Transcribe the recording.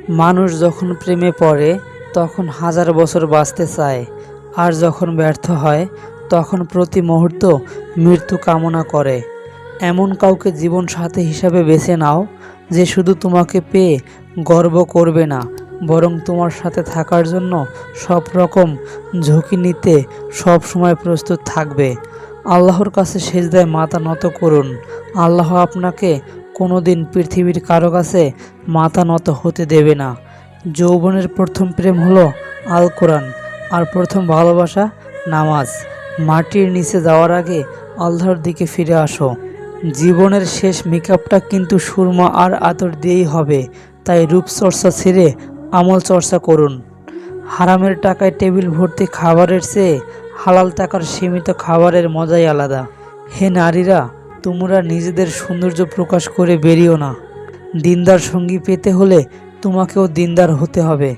মানুষ যখন প্রেমে পড়ে তখন হাজার বছর বাঁচতে চায়, আর যখন ব্যর্থ হয় তখন প্রতি মুহূর্ত মৃত্যু কামনা করে। এমন কাউকে জীবনসাথী হিসাবে বেছে নাও যে শুধু তোমাকে পেয়ে গর্ব করবে না, বরং তোমার সাথে থাকার জন্য সব রকম ঝুঁকি নিতে সব সময় প্রস্তুত থাকবে। আল্লাহর কাছে সেজদায় মাথা নত করুন। আল্লাহ আপনাকে কোনোদিন পৃথিবীর কারো কাছে মাথা নত হতে দেবে না। যৌবনের প্রথম প্রেম হলো আল কোরআন, আর প্রথম ভালোবাসা নামাজ। মাটির নিচে যাওয়ার আগে আল্লাহর দিকে ফিরে আসো। জীবনের শেষ মেকআপটা কিন্তু সুরমা আর আতর দিয়েই হবে, তাই রূপচর্চা ছেড়ে আমল চর্চা করুন। হারামের টাকায় টেবিল ভর্তি খাবারের চেয়ে হালাল টাকার সীমিত খাবারের মজাই আলাদা। হে নারীরা, তোমরা নিজেদের সৌন্দর্য প্রকাশ করে বেরিও না। দিনদার সঙ্গী পেতে হলে তোমাকেও দিনদার হতে হবে।